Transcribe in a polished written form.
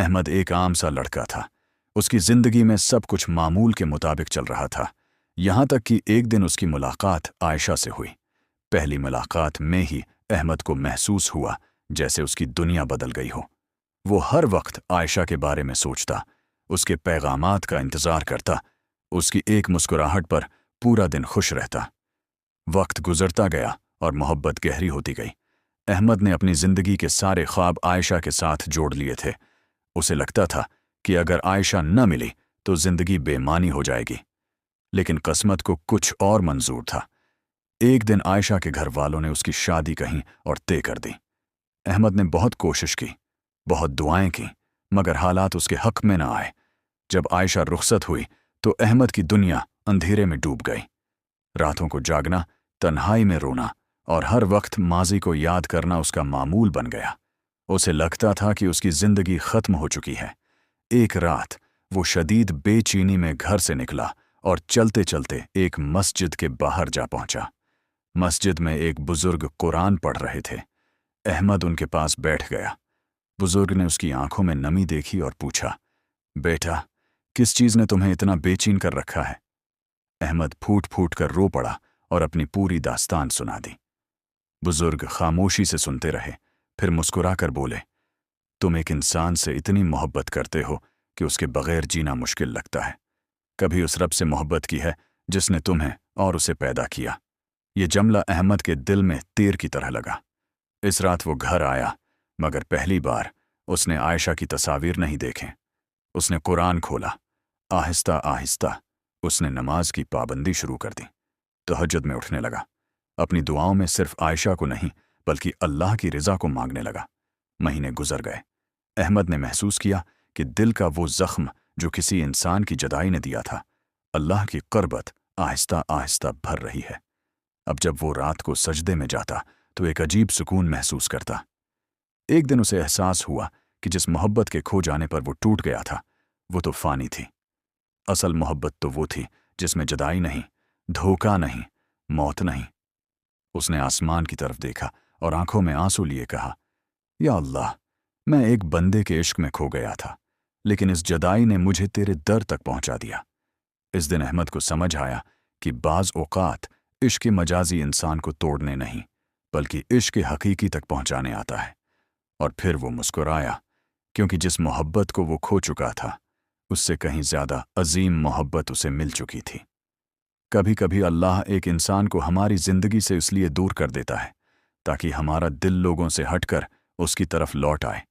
احمد ایک عام سا لڑکا تھا۔ اس کی زندگی میں سب کچھ معمول کے مطابق چل رہا تھا، یہاں تک کہ ایک دن اس کی ملاقات عائشہ سے ہوئی۔ پہلی ملاقات میں ہی احمد کو محسوس ہوا جیسے اس کی دنیا بدل گئی ہو۔ وہ ہر وقت عائشہ کے بارے میں سوچتا، اس کے پیغامات کا انتظار کرتا، اس کی ایک مسکراہٹ پر پورا دن خوش رہتا۔ وقت گزرتا گیا اور محبت گہری ہوتی گئی۔ احمد نے اپنی زندگی کے سارے خواب عائشہ کے ساتھ جوڑ لیے تھے۔ اسے لگتا تھا کہ اگر عائشہ نہ ملی تو زندگی بے معنی ہو جائے گی، لیکن قسمت کو کچھ اور منظور تھا۔ ایک دن عائشہ کے گھر والوں نے اس کی شادی کہیں اور طے کر دی۔ احمد نے بہت کوشش کی، بہت دعائیں کیں، مگر حالات اس کے حق میں نہ آئے۔ جب عائشہ رخصت ہوئی تو احمد کی دنیا اندھیرے میں ڈوب گئی۔ راتوں کو جاگنا، تنہائی میں رونا اور ہر وقت ماضی کو یاد کرنا اس کا معمول بن گیا۔ اسے لگتا تھا کہ اس کی زندگی ختم ہو چکی ہے۔ ایک رات وہ شدید بے چینی میں گھر سے نکلا اور چلتے چلتے ایک مسجد کے باہر جا پہنچا۔ مسجد میں ایک بزرگ قرآن پڑھ رہے تھے۔ احمد ان کے پاس بیٹھ گیا۔ بزرگ نے اس کی آنکھوں میں نمی دیکھی اور پوچھا، بیٹا، کس چیز نے تمہیں اتنا بے چین کر رکھا ہے؟ احمد پھوٹ پھوٹ کر رو پڑا اور اپنی پوری داستان سنا دی۔ بزرگ خاموشی سے سنتے رہے، پھر مسکرا کر بولے، تم ایک انسان سے اتنی محبت کرتے ہو کہ اس کے بغیر جینا مشکل لگتا ہے۔ کبھی اس رب سے محبت کی ہے جس نے تمہیں اور اسے پیدا کیا؟ یہ جملہ احمد کے دل میں تیر کی طرح لگا۔ اس رات وہ گھر آیا، مگر پہلی بار اس نے عائشہ کی تصاویر نہیں دیکھیں۔ اس نے قرآن کھولا۔ آہستہ آہستہ اس نے نماز کی پابندی شروع کر دی۔ تہجد میں اٹھنے لگا۔ اپنی دعاؤں میں صرف عائشہ کو نہیں بلکہ اللہ کی رضا کو مانگنے لگا۔ مہینے گزر گئے۔ احمد نے محسوس کیا کہ دل کا وہ زخم جو کسی انسان کی جدائی نے دیا تھا، اللہ کی قربت آہستہ آہستہ بھر رہی ہے۔ اب جب وہ رات کو سجدے میں جاتا تو ایک عجیب سکون محسوس کرتا۔ ایک دن اسے احساس ہوا کہ جس محبت کے کھو جانے پر وہ ٹوٹ گیا تھا، وہ تو فانی تھی۔ اصل محبت تو وہ تھی جس میں جدائی نہیں، دھوکہ نہیں، موت نہیں۔ اس نے آسمان کی طرف دیکھا اور آنکھوں میں آنسو لیے کہا، یا اللہ، میں ایک بندے کے عشق میں کھو گیا تھا، لیکن اس جدائی نے مجھے تیرے در تک پہنچا دیا۔ اس دن احمد کو سمجھ آیا کہ بعض اوقات عشق مجازی انسان کو توڑنے نہیں بلکہ عشق حقیقی تک پہنچانے آتا ہے۔ اور پھر وہ مسکرایا، کیونکہ جس محبت کو وہ کھو چکا تھا اس سے کہیں زیادہ عظیم محبت اسے مل چکی تھی۔ کبھی کبھی اللہ ایک انسان کو ہماری زندگی سے اس لیے دور کر دیتا ہے تاکہ ہمارا دل لوگوں سے ہٹ کر اس کی طرف لوٹ آئے۔